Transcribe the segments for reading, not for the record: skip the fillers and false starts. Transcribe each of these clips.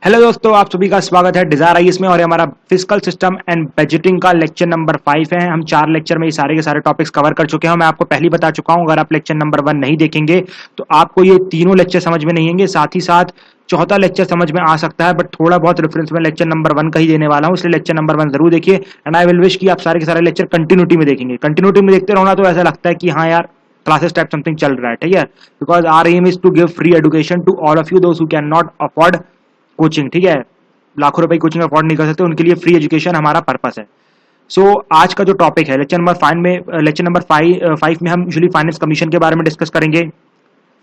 Hello दोस्तों, आप सभी का स्वागत है डिजायर आईएएस में। और हमारा फिस्कल सिस्टम एंड बजटिंग का लेक्चर नंबर 5 है। हम 4 लेक्चर में ये सारे के सारे टॉपिक्स कवर कर चुके हैं। मैं आपको पहले बता चुका हूं, अगर आप लेक्चर नंबर 1 नहीं देखेंगे तो आपको ये तीनों लेक्चर समझ में नहीं आएंगे। साथ ही साथ चौथा लेक्चर समझ में आ सकता है, बट थोड़ा बहुत रेफरेंस में लेक्चर नंबर 1 का ही देने वाला हूं, इसलिए लेक्चर नंबर 1 जरूर देखिए। एंड आई विल विश कि आप सारे के सारे लेक्चर कंटिन्यूटी में देखेंगे। कंटिन्यूटी में देखते रहो ना तो ऐसा लगता है कि हाँ यार, क्लासेस टाइप समथिंग चल रहा है, ठीक है। Because our aim is to give free education to all of you those who can not afford coaching, ठीक है। लाखों रुपए कोचिंग अफोर्ड नहीं कर सकते, उनके लिए फ्री एजुकेशन हमारा पर्पस है। आज का जो टॉपिक है लेक्चर नंबर 5 में हम यूजुअली फाइनेंस कमीशन के बारे में डिस्कस करेंगे।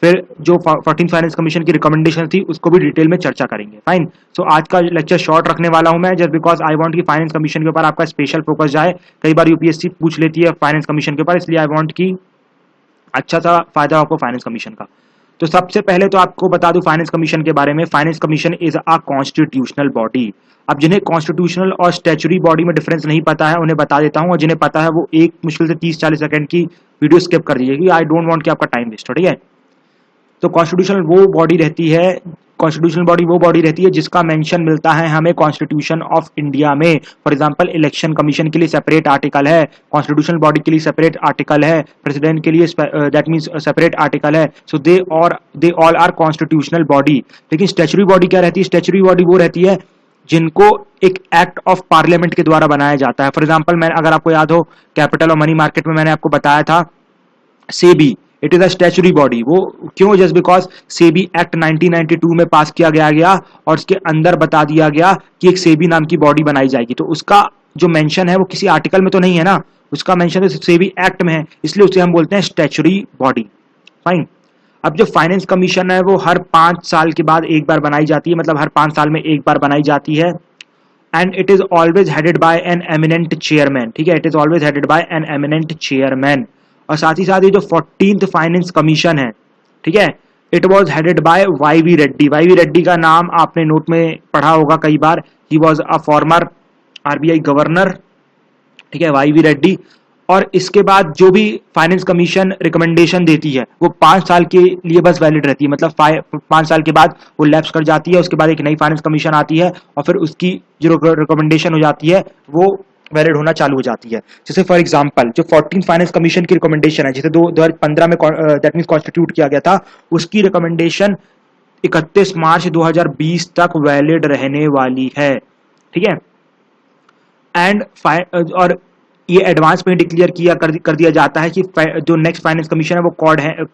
फिर जो 14th फाइनेंस कमीशन की रिकमेंडेशन थी उसको भी डिटेल में चर्चा करेंगे। फाइन। आज का लेक्चर शॉर्ट रखने वाला हूं मैं, जस्ट बिकॉज आई वांट कि फाइनेंस कमीशन के ऊपर आपका स्पेशल फोकस जाए। कई बार यूपीएससी पूछ लेती है फाइनेंस कमीशन के ऊपर, इसलिए आई वांट कि अच्छा सा फायदा आपको फाइनेंस कमीशन का। तो सबसे पहले तो आपको बता दूं फाइनेंस कमीशन के बारे में। Finance commission is a constitutional body. अब जिन्हें कॉन्स्टिट्यूशनल और स्टैच्यूटरी बॉडी में डिफरेंस नहीं पता है उन्हें बता देता हूं, और जिन्हें पता है वो एक मुश्किल से 30-40 सेकंड की वीडियो स्किप कर दीजिए, आई डोंट वांट कि आपका टाइम वेस्ट हो, ठीक है। तो कॉन्स्टिट्यूशनल बॉडी वो बॉडी रहती है जिसका मेंशन मिलता है हमें कॉन्स्टिट्यूशन ऑफ इंडिया में। फॉर एग्जांपल इलेक्शन कमीशन के लिए सेपरेट आर्टिकल है, कॉन्स्टिट्यूशनल बॉडी के लिए सेपरेट आर्टिकल है, प्रेसिडेंट के लिए दैट मींस सेपरेट आर्टिकल है। So they all are constitutional body. लेकिन स्टैच्यूटरी बॉडी क्या रहती है? स्टैच्यूटरी बॉडी वो रहती है जिनको एक एक्ट ऑफ पार्लियामेंट के द्वारा बनाया जाता है। फॉर एग्जाम्पल, मैं अगर आपको याद हो कैपिटल और मनी मार्केट में मैंने आपको बताया था SEBI, it is a statutory body. वो क्यों? जस्ट बिकॉज सेबी एक्ट 1992 में पास किया गया और उसके अंदर बता दिया गया कि एक सेबी नाम की बॉडी बनाई जाएगी। तो उसका जो मेंशन है वो किसी आर्टिकल में तो नहीं है ना, उसका मेंशन तो सेबी एक्ट में है, इसलिए उसे हम बोलते हैं स्टैच्यूटरी बॉडी। फाइन। अब जो फाइनेंस कमीशन है वो हर 5 साल के बाद एक बार बनाई जाती है, मतलब हर 5 साल में एक बार बनाई जाती है। And it is always headed by an eminent chairman, ठीक है। It is always headed by an eminent chairman. और साथ ही साथ ये जो 14th फाइनेंस कमीशन है, ठीक है, it was headed by Y V Reddy. Y V Reddy का नाम आपने नोट में पढ़ा होगा कई बार। He was a former RBI governor, ठीक है, वाई वी रेड्डी। और इसके बाद जो भी फाइनेंस कमीशन रिकमेंडेशन देती है वो 5 साल के लिए बस वैलिड रहती है, मतलब 5 साल के बाद वो लैप्स कर जाती है। उसके बाद एक नई फाइनेंस कमीशन आती है और फिर उसकी जो रिकमेंडेशन हो जाती है वो वैलिड होना चालू हो जाती है। जैसे फॉर एग्जांपल जो 14th फाइनेंस कमीशन की रिकमेंडेशन है, जैसे 2015 में दैट मींस कॉन्स्टिट्यूट किया गया था, उसकी रिकमेंडेशन 31 मार्च 2020 तक वैलिड रहने वाली है, ठीक है। एंड और ये एडवांस में डिक्लेयर कर दिया जाता है कि जो नेक्स्ट फाइनेंस कमीशन है वो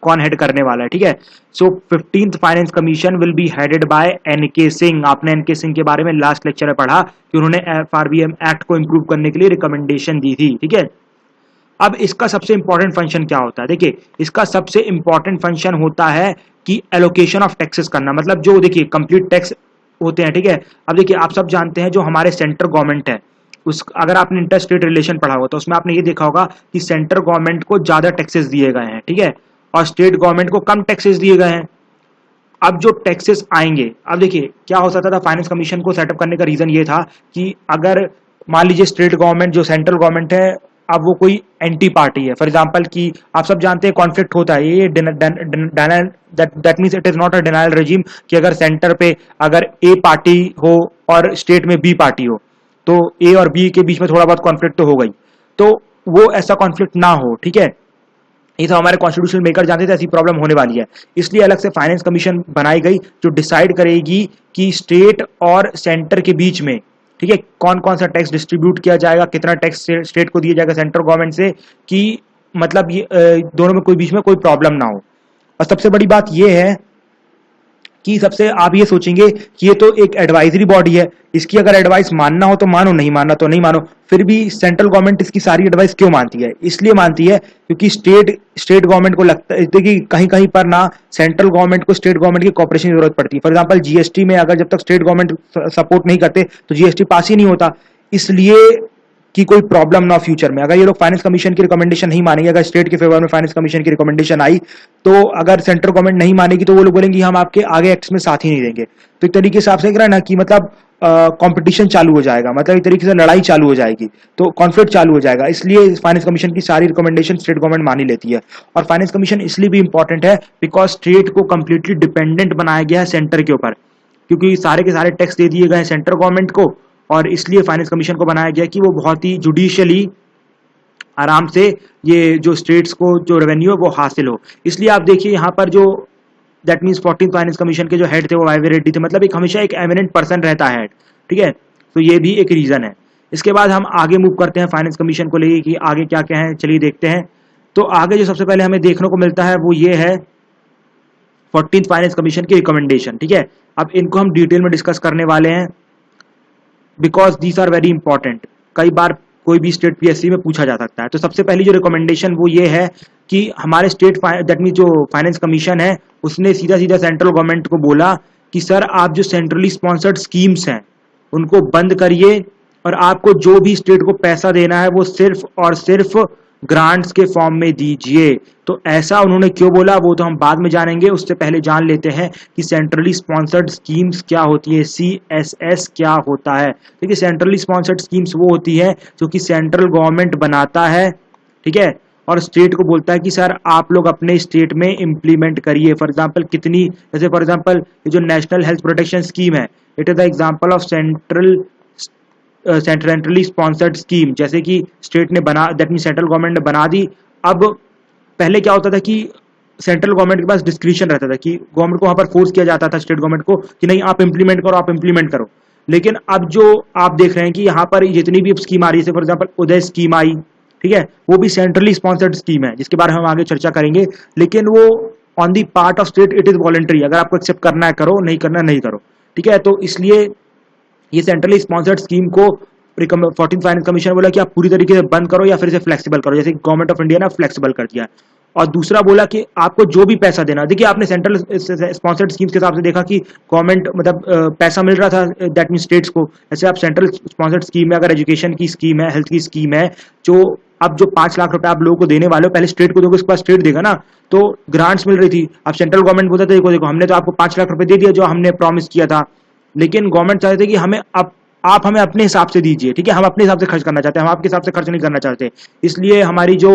कौन हेड करने वाला है, ठीक है। सो 15th finance commission will be headed by NK Singh. आपने एनके सिंह के बारे में लास्ट लेक्चर में पढ़ा कि उन्होंने एफआरबीएम एक्ट को इंप्रूव करने के लिए रिकमेंडेशन दी थी, ठीक है। अब इसका सबसे इंपॉर्टेंट फंक्शन क्या होता है? देखिए, इसका सबसे इंपॉर्टेंट फंक्शन होता है कि एलोकेशन ऑफ टैक्सेस करना, मतलब जो देखिए कंप्लीट टैक्स होते हैं, ठीक है। अब देखिए, आप सब जानते हैं जो हमारे सेंट्रल गवर्नमेंट है, उस अगर आपने इंटर स्टेट रिलेशन पढ़ा हो तो उसमें आपने ये देखा होगा कि सेंट्रल गवर्नमेंट को ज्यादा टैक्सेस दिए गए हैं, ठीक है, और स्टेट गवर्नमेंट को कम टैक्सेस दिए गए हैं। अब जो टैक्सेस आएंगे, अब देखिए क्या हो सकता था, फाइनेंस कमीशन को सेटअप करने का रीजन ये था कि अगर मान लीजिए स्टेट गवर्नमेंट जो सेंट्रल गवर्नमेंट है, अब वो कोई एंटी पार्टी है, फॉर एग्जांपल कि आप सब जानते हैं कॉन्फ्लिक्ट होता है, ये that means it is not a denial regime कि अगर सेंटर पे अगर ए पार्टी हो और स्टेट में बी पार्टी हो तो ए और बी के बीच में थोड़ा बहुत कॉन्फ्लिक्ट तो हो गई, तो वो ऐसा कॉन्फ्लिक्ट ना हो, ठीक है। ये तो हमारे कॉन्स्टिट्यूशन मेकर जानते थे ऐसी प्रॉब्लम होने वाली है, इसलिए अलग से फाइनेंस कमीशन बनाई गई जो डिसाइड करेगी कि स्टेट और सेंटर के बीच में, ठीक है, कौन कौन सा टैक्स डिस्ट्रीब्यूट किया जाएगा, कितना टैक्स स्टेट को दिया जाएगा सेंट्रल गवर्नमेंट से, कि मतलब ये दोनों में कोई बीच में कोई प्रॉब्लम ना हो। और सबसे बड़ी बात यह है कि सबसे आप ये सोचेंगे कि ये तो एक एडवाइजरी बॉडी है, इसकी अगर एडवाइस मानना हो तो मानो, नहीं मानना तो नहीं मानो। फिर भी सेंट्रल गवर्नमेंट इसकी सारी एडवाइस क्यों मानती है? इसलिए मानती है क्योंकि स्टेट गवर्नमेंट को लगता है, देखिए कहीं कहीं पर ना सेंट्रल गवर्नमेंट को स्टेट गवर्नमेंट की कॉपरेशन की जरूरत पड़ती है। फॉर एग्जाम्पल जीएसटी में अगर जब तक स्टेट गवर्नमेंट सपोर्ट नहीं करते तो जीएसटी पास ही नहीं होता, इसलिए कि कोई प्रॉब्लम ना फ्यूचर में। अगर ये लोग फाइनेंस कमीशन की रिकमेंडेशन नहीं मानेंगे, अगर स्टेट के फेवर में फाइनेंस कमीशन की रिकमेंडेशन आई तो अगर सेंट्रल गवर्नमेंट नहीं मानेगी तो वो लोग बोलेंगे हम आपके आगे एक्ट्स में साथ ही नहीं देंगे। तो एक तरीके से आप समझ रहे हैं ना कि मतलब कंपटीशन चालू हो जाएगा, मतलब एक तरीके से लड़ाई चालू हो जाएगी, तो कॉन्फ्लिक्ट चालू हो जाएगा। इसलिए फाइनेंस कमीशन की सारी रिकमेंडेशन स्टेट गवर्नमेंट मान ही लेती है। और फाइनेंस कमीशन इसलिए भी इंपॉर्टेंट है बिकॉज स्टेट को कंप्लीटली डिपेंडेंट बनाया गया है सेंटर के ऊपर। क्योंकि सारे के सारे टैक्स दे दिए गए सेंट्रल गवर्नमेंट को, और इसलिए फाइनेंस कमीशन को बनाया गया कि वो बहुत ही जुडिशियली आराम से ये जो स्टेट्स को जो रेवेन्यू है वो हासिल हो। इसलिए आप देखिए यहाँ पर जो that means 14th finance commission के जो हेड थे वो वाई वी रेड्डी थे, मतलब एक हमेशा एक एमिनेंट पर्सन रहता है हेड, ठीक है। तो ये भी एक रीजन है। इसके बाद हम आगे मूव करते हैं फाइनेंस कमीशन को लेके कि आगे क्या क्या है, चलिए देखते हैं। तो आगे जो सबसे पहले हमें देखने को मिलता है वो ये है 14th फाइनेंस कमीशन की रिकमेंडेशन, ठीक है। अब इनको हम डिटेल में डिस्कस करने वाले हैं because these are very important, कई बार कोई भी स्टेट पीएससी में पूछा जा सकता है। तो सबसे पहली जो रिकमेंडेशन वो ये है कि हमारे स्टेट दैट मीन जो फाइनेंस कमीशन है उसने सीधा सीधा सेंट्रल गवर्नमेंट को बोला कि सर आप जो सेंट्रली स्पॉन्सर्ड स्कीम्स हैं उनको बंद करिए, और आपको जो भी स्टेट को पैसा देना है वो सिर्फ और सिर्फ ग्रांट्स के फॉर्म में दीजिए। तो ऐसा उन्होंने क्यों बोला वो तो हम बाद में जानेंगे, उससे पहले जान लेते हैं कि सेंट्रली स्पॉन्सर्ड स्कीम्स क्या होती है, CSS क्या होता है। देखिए सेंट्रली स्पॉन्सर्ड स्कीम्स वो होती है जो कि सेंट्रल गवर्नमेंट बनाता है, ठीक है, और स्टेट को बोलता है कि सर आप लोग अपने स्टेट में इम्प्लीमेंट करिए। फॉर एग्जांपल कितनी, जैसे फॉर एग्जांपल जो नेशनल हेल्थ प्रोटेक्शन स्कीम है, it is the example of centrally sponsored scheme, जैसे कि स्टेट ने बना, दैट मीन सेंट्रल गवर्नमेंट ने बना दी। अब पहले क्या होता था कि सेंट्रल गवर्नमेंट के पास डिस्क्रिप्शन रहता था कि गवर्नमेंट को वहां पर फोर्स किया जाता था स्टेट गवर्नमेंट को कि नहीं आप इंप्लीमेंट करो, आप इंप्लीमेंट करो। लेकिन अब जो आप देख रहे हैं कि यहाँ पर जितनी भी स्कीम आ रही है, फॉर एग्जाम्पल उदय स्कीम आई, ठीक है, वो भी सेंट्रली स्पॉन्सर्ड स्कीम है जिसके बारे में हम आगे चर्चा करेंगे, लेकिन वो on the part of state it is voluntary, अगर आपको एक्सेप्ट करना है करो, नहीं करना नहीं करो, ठीक है। तो इसलिए ये सेंट्रली स्पॉन्सर्ड स्कीम को 14th फाइनेंस कमीशन बोला कि आप पूरी तरीके से बंद करो या फिर इसे फ्लेक्सिबल करो, जैसे गवर्नमेंट ऑफ इंडिया ने फ्लेक्सिबल कर दिया। और दूसरा बोला कि आपको जो भी पैसा देना, देखिए आपने सेंट्रल स्पॉन्सर्ड स्कीम्स के हिसाब से देखा कि गवर्नमेंट मतलब पैसा मिल रहा था दैट मीन स्टेट्स को। जैसे आप सेंट्रल स्पॉन्सर्ड स्कीम में अगर एजुकेशन की स्कीम है, हेल्थ की स्कीम है, जो अब जो 5 लाख रुपए आप लोगों को देने वाले हो, पहले स्टेट को दोगे उसके बाद स्टेट देगा ना, तो ग्रांट्स मिल रही थी। अब सेंट्रल गवर्नमेंट बोलता था देखो देखो हमने तो आपको 5 लाख रुपए दे दिया जो हमने प्रॉमिस किया था, लेकिन गवर्नमेंट चाहते थे कि हमें अब आप हमें अपने हिसाब से दीजिए, ठीक है, हम अपने हिसाब से खर्च करना चाहते हैं, हम आपके हिसाब से खर्च नहीं करना चाहते। इसलिए हमारी जो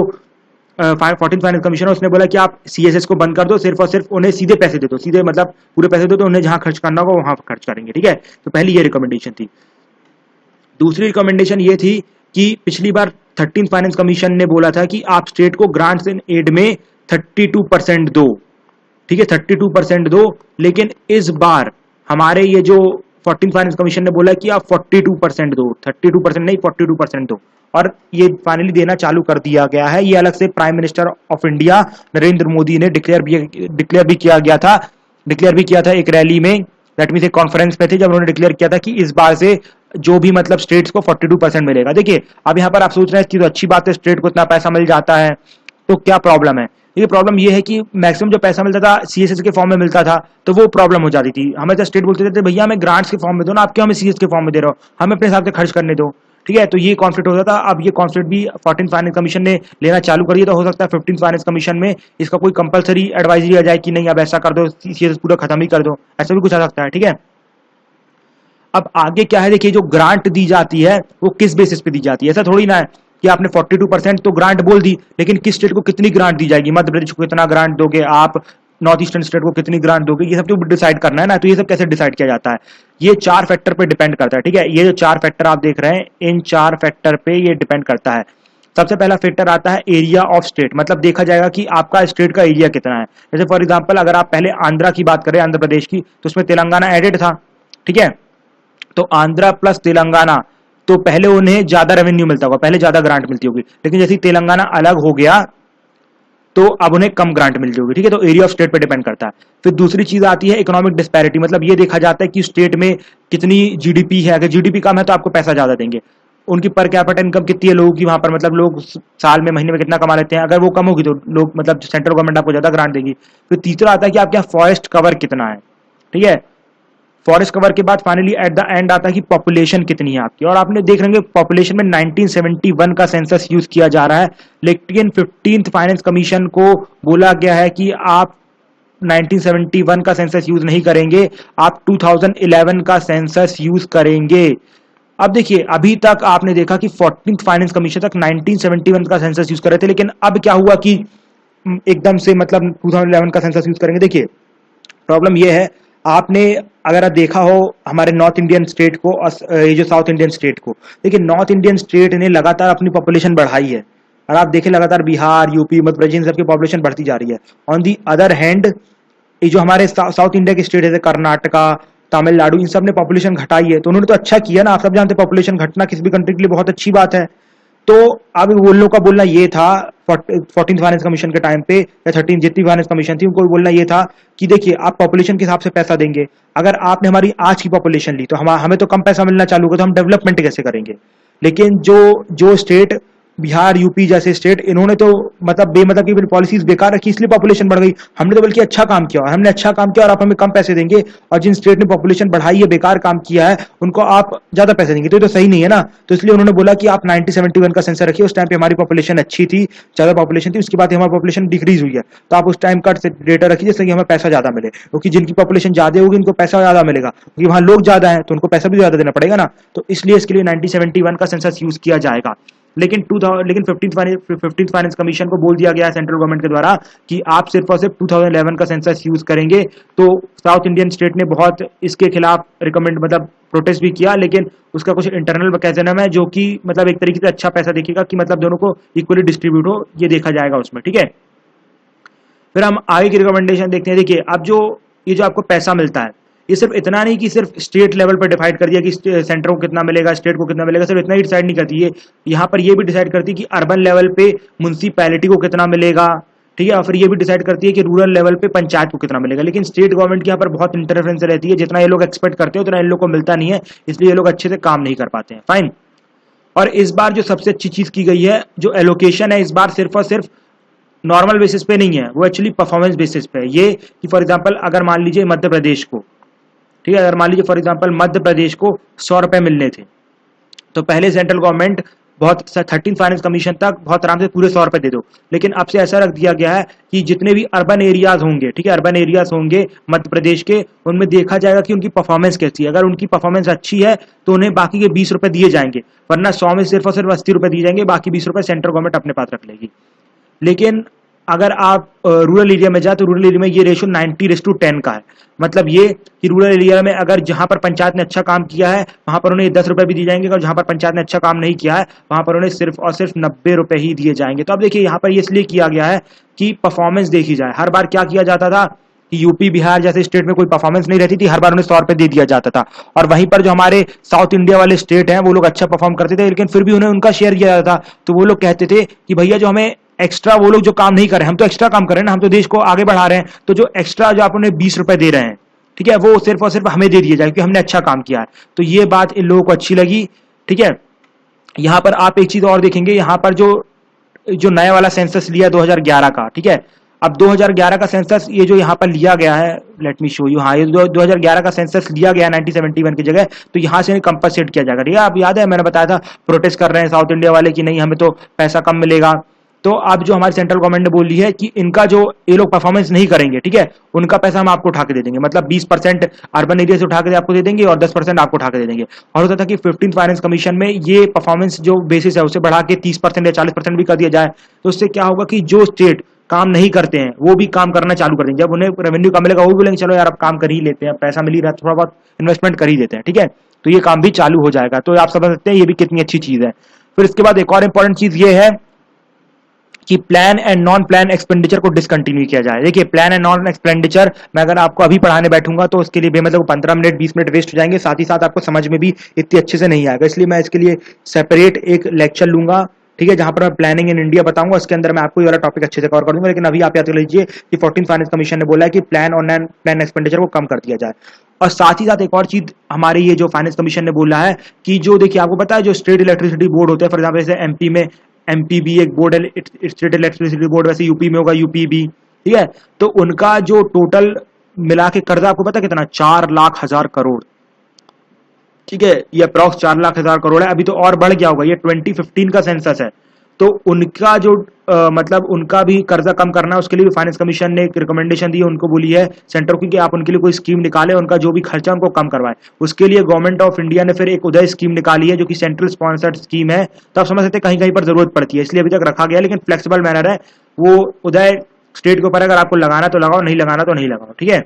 14th फाइनेंस कमीशन है उसने बोला कि आप CSS को बंद कर दो, सिर्फ और सिर्फ उन्हें सीधे पैसे दे दो, सीधे मतलब पूरे पैसे दो, तो उन्हें जहां खर्च करना होगा वहां खर्च करेंगे, ठीक है। तो पहली ये रिकमेंडेशन थी। दूसरी रिकमेंडेशन ये थी कि पिछली बार 13th फाइनेंस कमीशन ने बोला था कि आप स्टेट को ग्रांट्स इन एड में 32% दो, ठीक है, 32% दो, लेकिन इस बार हमारे ये जो 14th फाइनेंस कमीशन ने बोला कि आप 42% दो, 32% नहीं 42% दो, और ये फाइनली देना चालू कर दिया गया है। ये अलग से prime minister of India Narendra Modi ने डिक्लेयर भी किया था एक रैली में, दैट मींस एक कॉन्फ्रेंस में थे जब उन्होंने डिक्लेयर किया था कि इस बार से जो भी मतलब स्टेट्स को 42% मिलेगा। देखिए अब यहाँ पर आप सोच रहे हैं कि तो अच्छी बात है, स्टेट को इतना पैसा मिल जाता है, तो क्या प्रॉब्लम है? ये प्रॉब्लम ये है कि मैक्सिमम जो पैसा मिलता था CSS के फॉर्म में मिलता था, तो वो प्रॉब्लम हो जाती थी। हमें तो स्टेट बोलते थे भैया हमें ग्रांट्स के फॉर्म में दो ना, आप क्यों हमें CS के फॉर्म में दे रहे हो, हमें अपने हिसाब से खर्च करने दो, ठीक है। तो ये कॉन्फ्लिक्ट होता था। अब ये कॉन्फ्लिक्ट भी 14th फाइनेंस कमीशन ने लेना चालू कर दिया, तो हो सकता है 15th फाइनेंस कमीशन में इसका कोई कंपलसरी एडवाइजरी आ जाए कि नहीं अब ऐसा कर दो, CSS पूरा खत्म ही कर दो, ऐसा भी कुछ आ सकता है, ठीक है। अब आगे क्या है, देखिए जो ग्रांट दी जाती है वो किस बेसिस पे दी जाती है। ऐसा थोड़ी ना है कि आपने 42% तो ग्रांट बोल दी, लेकिन किस स्टेट को कितनी ग्रांट दी जाएगी, मध्य प्रदेश को कितना ग्रांट दोगे आप, नॉर्थ ईस्टर्न स्टेट को कितनी ग्रांट दोगे, ये सब तो डिसाइड करना है ना। तो ये सब कैसे डिसाइड किया जाता है, ये 4 फैक्टर पे डिपेंड करता है, ठीक है। ये जो 4 फैक्टर आप देख रहे हैं, इन 4 फैक्टर पे ये डिपेंड करता है। सबसे पहला फैक्टर आता है एरिया ऑफ स्टेट, मतलब देखा जाएगा कि आपका स्टेट का एरिया कितना है। जैसे फॉर एग्जांपल अगर आप पहले आंध्रा की बात करें, आंध्र प्रदेश की, तो उसमें तेलंगाना एडेड था, ठीक है। तो आंध्रा प्लस तेलंगाना, तो पहले उन्हें ज्यादा रेवेन्यू मिलता होगा, पहले ज्यादा ग्रांट मिलती होगी, लेकिन जैसे तेलंगाना अलग हो गया तो अब उन्हें कम ग्रांट मिलती होगी, ठीक है। तो एरिया ऑफ स्टेट पे डिपेंड करता है। फिर दूसरी चीज आती है इकोनॉमिक डिस्पैरिटी, मतलब ये देखा जाता है कि स्टेट में कितनी GDP है, अगर GDP कम है तो आपको पैसा ज्यादा देंगे। उनकी पर कैपिटा इनकम कितनी है लोगों की वहां पर, मतलब लोग साल में महीने में कितना कमा लेते हैं, अगर वो कम होगी तो लोग मतलब सेंट्रल गवर्नमेंट आपको ज्यादा ग्रांट देगी। फिर तीसरा आता है कि आपके यहाँ फॉरेस्ट कवर कितना है, ठीक है। फॉरेस्ट कवर के बाद फाइनली एट द एंड आता है कि पॉपुलेशन कितनी है आपकी। और आपने देख रहे हैं पॉपुलेशन में 1971 का सेंसस यूज किया जा रहा है, लेकिन 15th फाइनेंस कमीशन को बोला गया है कि आप 1971 का सेंसस यूज नहीं करेंगे, आप 2011 का सेंसस यूज करेंगे। अब देखिए अभी तक आपने देखा कि 14th फाइनेंस कमीशन तक 1971 का सेंसस यूज कर रहे थे, लेकिन अब क्या हुआ कि एकदम से मतलब 2011 का सेंसस यूज करेंगे। देखिए प्रॉब्लम यह है, आपने अगर आप देखा हो हमारे नॉर्थ इंडियन स्टेट को और ये जो साउथ इंडियन स्टेट को, देखिए नॉर्थ इंडियन स्टेट ने लगातार अपनी पॉपुलेशन बढ़ाई है, और आप देखें लगातार बिहार, यूपी, मध्य प्रदेश, इन सबकी पॉपुलेशन बढ़ती जा रही है। ऑन दी अदर हैंड ये जो हमारे साउथ इंडिया के स्टेट है, कर्नाटका, तमिलनाडु, इन सब ने पॉपुलेशन घटाई है। तो उन्होंने तो अच्छा किया ना, आप सब जानते हैं पॉपुलेशन घटना किसी भी कंट्री के लिए बहुत अच्छी बात है। तो अब उन लोगों का बोलना ये था 14th फाइनेंस कमीशन के टाइम पे, या 13 जितनी फाइनेंस कमीशन थी, उनको बोलना ये था कि देखिए आप पॉपुलेशन के हिसाब से पैसा देंगे। अगर आपने हमारी आज की पॉपुलेशन ली तो हमें तो कम पैसा मिलना चालू होगा, तो हम डेवलपमेंट कैसे करेंगे। लेकिन जो जो स्टेट बिहार, यूपी जैसे स्टेट, इन्होंने तो मतलब बेमतलब की पॉलिसीज बेकार रखी, इसलिए पॉपुलेशन बढ़ गई। हमने तो बल्कि अच्छा काम किया, हमने अच्छा काम किया और आप हमें कम पैसे देंगे, और जिन स्टेट ने पॉपुलेशन बढ़ाई है, बेकार काम किया है, उनको आप ज्यादा पैसे देंगे, तो ये तो सही नहीं है ना। तो इसलिए उन्होंने बोला कि आप 1971 का सेंसर रखिए, उस टाइम पे हमारी पॉपुलेशन अच्छी थी, ज्यादा पॉपुलेशन थी, उसके बाद हमारी पॉपुलेशन डिक्रीज हुई है, तो आप उस टाइम का डेटा रखिए जिससे कि हमें पैसा ज्यादा मिले, क्योंकि जिनकी पॉपुलेशन ज्यादा होगी उनको पैसा ज्यादा मिलेगा, क्योंकि वहां लोग ज्यादा है तो उनको पैसा भी ज्यादा देना पड़ेगा ना। तो इसलिए इसके लिए 1971 का सेंसस यूज किया जाएगा। लेकिन 15th फाइनेंस कमीशन को बोल दिया गया है सेंट्रल गवर्नमेंट के द्वारा कि आप सिर्फ और सिर्फ 2011 का सेंसस यूज करेंगे। तो साउथ इंडियन स्टेट ने बहुत इसके खिलाफ रिकमेंड मतलब प्रोटेस्ट भी किया, लेकिन उसका कुछ इंटरनल मैकेनिज्म है जो कि मतलब एक तरीके से अच्छा पैसा देखेगा कि मतलब दोनों को इक्वली डिस्ट्रीब्यूट हो, ये देखा जाएगा उसमें, ठीक है। फिर हम आगे की रिकमेंडेशन देखते हैं। देखिए अब जो ये जो आपको पैसा मिलता है, ये सिर्फ इतना नहीं कि सिर्फ स्टेट लेवल पर डिसाइड कर दिया कि सेंटर को कितना मिलेगा, स्टेट को कितना मिलेगा, सिर्फ इतना ही डिसाइड नहीं करती है, यहाँ पर ये भी डिसाइड करती है कि अर्बन लेवल पे म्यूनसिपैलिटी को कितना मिलेगा, ठीक है। और फिर ये भी डिसाइड करती है कि रूरल लेवल पे पंचायत को कितना मिलेगा। लेकिन स्टेट गवर्नमेंट की यहाँ पर बहुत इंटरफेरेंस रहती है, जितना ये लोग एक्सपेक्ट करते हैं उतना इन लोग को मिलता नहीं है, इसलिए ये लोग अच्छे से काम नहीं कर पाते हैं। फाइन। और इस बार जो सबसे अच्छी चीज की गई है, जो एलोकेशन है इस बार सिर्फ और सिर्फ नॉर्मल बेसिस पे नहीं है, वो एक्चुअली परफॉर्मेंस बेसिस पे है। ये कि फॉर एग्जांपल अगर मान लीजिए मध्य प्रदेश को, ठीक है, अगर मान लीजिए फॉर एग्जांपल मध्य प्रदेश को 100 रुपए मिलने थे, तो पहले सेंट्रल गवर्नमेंट बहुत 13 फाइनेंस कमीशन तक बहुत आराम से पूरे 100 रुपए दे दो। लेकिन अब से ऐसा रख दिया गया है कि जितने भी अर्बन एरियाज होंगे, ठीक है, अर्बन एरियाज होंगे मध्य प्रदेश के, उनमें देखा जाएगा कि उनकी परफॉर्मेंस कैसी है। अगर उनकी परफॉर्मेंस अच्छी है तो उन्हें बाकी के 20 रुपए दिए जाएंगे, वरना 100 में सिर्फ और सिर्फ 80 रुपए दिए जाएंगे, बाकी 20 रुपए सेंट्रल गवर्नमेंट अपने पास रख लेगी। लेकिन अगर आप रूरल एरिया में जाए तो रूरल एरिया में ये रेशो 90:10 का है। मतलब ये कि रूरल एरिया में अगर जहां पर पंचायत ने अच्छा काम किया है वहां पर उन्हें 10 रुपए भी दिए जाएंगे, और जहां पर पंचायत ने अच्छा काम नहीं किया है वहां पर उन्हें सिर्फ और सिर्फ 90 रुपए ही दिए जाएंगे। तो अब देखिए यहाँ पर ये इसलिए किया गया है कि परफॉर्मेंस देखी जाए। हर बार क्या किया जाता था कि यूपी बिहार जैसे स्टेट में कोई परफॉर्मेंस नहीं रहती थी, हर बार उन्हें 100 रुपए दे दिया जाता था, और वहीं पर जो हमारे साउथ इंडिया वाले स्टेट हैं वो लोग अच्छा परफॉर्म करते थे, लेकिन फिर भी उन्हें उनका शेयर किया जाता था। तो वो लोग कहते थे कि भैया जो हमें एक्स्ट्रा, वो लोग जो काम नहीं कर रहे हैं, हम तो एक्स्ट्रा काम कर रहे हैं ना, हम तो देश को आगे बढ़ा रहे हैं, तो जो एक्स्ट्रा जो आप उन्हें 20 रुपए दे रहे हैं, ठीक है, वो सिर्फ और सिर्फ हमें दे दिए जाए क्योंकि हमने अच्छा काम किया है। तो ये बात इन लोगों को अच्छी लगी, ठीक है। यहाँ पर आप एक चीज और देखेंगे, यहाँ पर जो जो नया वाला सेंसस लिया 2011 का, ठीक है। अब 2011 का सेंसस ये जो यहाँ पर लिया गया है, लेट मी शो यू, हाँ ये 2011 का सेंसस लिया गया है 1971 की जगह, तो यहाँ से कंपनसेट किया जाएगा, ठीक है। आप याद है मैंने बताया था प्रोटेस्ट कर रहे हैं साउथ इंडिया वाले कि नहीं हमें तो पैसा कम मिलेगा। तो अब जो हमारी सेंट्रल गवर्नमेंट ने बोली है कि इनका जो ये लोग परफॉर्मेंस नहीं करेंगे, ठीक है, उनका पैसा हम आपको उठा के दे देंगे। मतलब 20% अर्बन एरिया से उठा के आपको दे देंगे और 10% आपको उठा के दे देंगे। और होता था कि 15th फाइनेंस कमीशन में ये परफॉर्मेंस जो बेसिस है उसे बढ़ा के 30% या 40% भी कर दिया जाए, तो उससे क्या होगा कि जो स्टेट काम नहीं करते हैं वो भी काम करना चालू कर देंगे। जब उन्हें रेवेन्यू कम मिलेगा वो भी बोलेंगे चलो यार अब काम कर ही लेते हैं, पैसा मिल ही रहा है, थोड़ा बहुत इन्वेस्टमेंट कर ही देते हैं, ठीक है। तो ये काम भी चालू हो जाएगा। तो आप समझ सकते हैं ये भी कितनी अच्छी चीज है। फिर इसके बाद एक और इंपॉर्टेंट चीज ये है कि plan and non plan expenditure को डिसकंटिन्यू किया जाए। देखिए प्लान एंड नॉन एक्सपेंडिचर मैं अगर आपको अभी पढ़ाने बैठूंगा तो उसके लिए बेमतलब 15 मिनट 20 मिनट वेस्ट हो जाएंगे, साथ ही साथ आपको समझ में भी इतनी अच्छे से नहीं आएगा। इसलिए मैं इसके लिए सेपरेट एक लेक्चर लूंगा, ठीक है, जहां पर मैं प्लानिंग इन इंडिया बताऊंगा, उसके अंदर मैं आपको ये वाला टॉपिक अच्छे से कवर कर दूंगा। लेकिन अभी आप याद कर लीजिए कि 14th फाइनेंस कमीशन ने बोला है कि प्लान और नॉन प्लान एक्सपेंडिचर को कम कर दिया जाए। और साथ ही साथ एक और चीज हमारे ये जो फाइनेंस कमीशन ने बोला है कि जो देखिए आपको पता है जो स्टेट इलेक्ट्रिसिटी बोर्ड होता है, फॉर एग्जाम्पल जैसे एमपी में एमपीबी एक बोर्ड है, स्टेट इलेक्ट्रिसिटी बोर्ड, वैसे यूपी में होगा यूपीबी, ठीक है। तो उनका जो टोटल मिला के कर्जा आपको पता कितना, 4,00,000 करोड़, ठीक है, ये अप्रॉक्स 4,00,000 करोड़ है। अभी तो और बढ़ गया होगा, ये 2015 का सेंसस है। तो उनका जो मतलब उनका भी कर्जा कम करना है, उसके लिए भी फाइनेंस कमीशन ने एक रिकमेंडेशन दी है, उनको बोली है सेंटर को कि आप उनके लिए कोई स्कीम निकाले, उनका जो भी खर्चा उनको कम करवाए। उसके लिए गवर्नमेंट ऑफ इंडिया ने फिर एक उदय स्कीम निकाली है जो कि सेंट्रल स्पॉन्सर्ड स्कीम है। तो आप समझ सकते हैं कहीं कहीं पर जरूरत पड़ती है, इसलिए अभी तक रखा गया, लेकिन फ्लेक्सिबल मैनर है वो। उदय स्टेट के ऊपर अगर आपको लगाना तो लगाओ, नहीं लगाना तो नहीं लगाओ, ठीक है।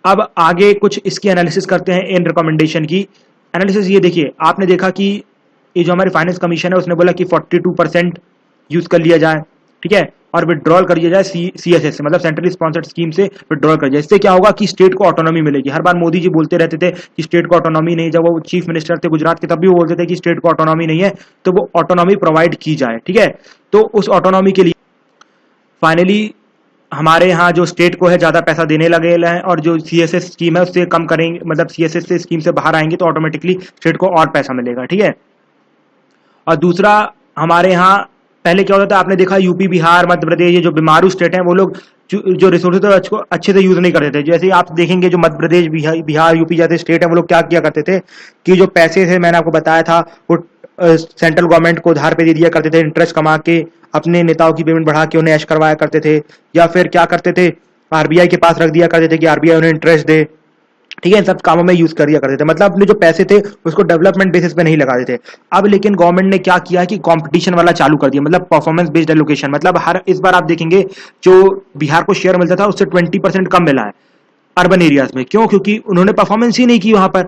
अब आगे कुछ इसकी एनालिसिस करते हैं इन रिकमेंडेशन की। एनालिसिस ये देखिए, आपने देखा कि ये जो हमारी फाइनेंस कमीशन है उसने बोला कि 42% यूज कर लिया जाए, ठीक है, और विड्रॉल कर लिया जाए CSS से, मतलब सेंट्रली स्पॉन्सर्ड स्कीम से विड्रॉल कर जाए। इससे क्या होगा कि स्टेट को ऑटोनॉमी मिलेगी। हर बार मोदी जी बोलते रहते थे कि स्टेट को ऑटोनॉमी नहीं, जब वो चीफ मिनिस्टर थे गुजरात के तब भी वो बोलते थे कि स्टेट को ऑटोनॉमी नहीं है, तो वो ऑटोनॉमी प्रोवाइड की जाए, ठीक है। तो उस ऑटोनॉमी के लिए फाइनली हमारे यहाँ जो स्टेट को है ज्यादा पैसा देने लगे हैं, और जो CSS स्कीम है उससे कम करेंगे, मतलब CSS से स्कीम से बाहर आएंगे तो ऑटोमेटिकली स्टेट को और पैसा मिलेगा, ठीक है। और दूसरा, हमारे यहाँ पहले क्या होता था, आपने देखा यूपी, बिहार, मध्य प्रदेश, ये जो बीमारू स्टेट हैं वो लोग जो रिसोर्सेज को अच्छे से यूज नहीं करते थे। जैसे आप देखेंगे जो मध्य प्रदेश, बिहार, यूपी जैसे स्टेट है वो लोग क्या किया करते थे कि जो पैसे थे, मैंने आपको बताया था, वो सेंट्रल गवर्नमेंट को उधार पे दे दिया करते थे, इंटरेस्ट कमा के अपने नेताओं की पेमेंट बढ़ा के उन्हें ऐश करवाया करते थे, या फिर क्या करते थे, RBI के पास रख दिया करते थे कि RBI उन्हें इंटरेस्ट दे, ठीक है। इन सब कामों में यूज कर दिया करते थे, मतलब अपने जो पैसे थे उसको डेवलपमेंट बेसिस पे नहीं लगाते थे। अब लेकिन गवर्नमेंट ने क्या किया कि कंपटीशन वाला चालू कर दिया, मतलब परफॉर्मेंस बेस्ड एलोकेशन, मतलब हर इस बार आप देखेंगे जो बिहार को शेयर मिलता था उससे 20% कम मिला है अर्बन एरियाज में। क्यों? क्योंकि उन्होंने परफॉर्मेंस ही नहीं की वहां पर,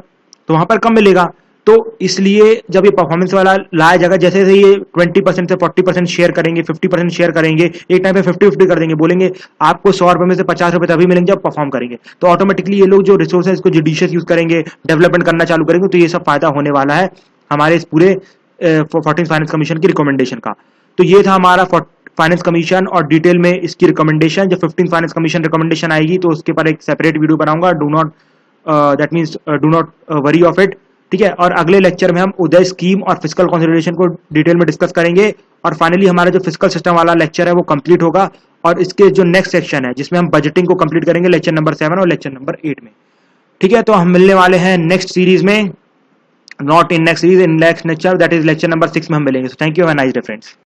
तो वहां पर कम मिलेगा। तो इसलिए जब ये परफॉर्मेंस वाला लाया जाएगा, जैसे से ये 20% से 40% शेयर करेंगे, 50% शेयर करेंगे, एक टाइम पे 50-50 कर देंगे, बोलेंगे आपको 100 रुपए में से 50 रुपए तभी मिलेंगे जब परफॉर्म करेंगे, तो ऑटोमेटिकली ये लोग जो रिसोर्सेज को जुडिशियस यूज करेंगे, डेवलपमेंट करना चालू करेंगे, तो ये सब फायदा होने वाला है हमारे इस पूरे 14th फाइनेंस कमीशन की रिकमेंडेशन का। तो ये था हमारा फाइनेंस कमीशन और डिटेल में इसकी रिकमेंडेशन। जब 15th फाइनेंस कमीशन रिकमेंडेशन आएगी तो उसके पर एक सेपरेट वीडियो बनाऊंगा, do not that means do not worry of it, ठीक है। और अगले लेक्चर में हम उदय स्कीम और फिजिकल कंसिडरेशन को डिटेल में डिस्कस करेंगे, और फाइनली हमारा जो फिजिकल सिस्टम वाला लेक्चर है वो कंप्लीट होगा, और इसके जो नेक्स्ट सेक्शन है जिसमें हम बजटिंग को कंप्लीट करेंगे लेक्चर नंबर 7 और लेक्चर नंबर 8 में, ठीक है। तो हम मिलने वाले हैं नेक्स्ट सीरीज में, not in next series, in next lecture, that is lecture number 6 में हम मिलेंगे। So thank you, have a nice day friends.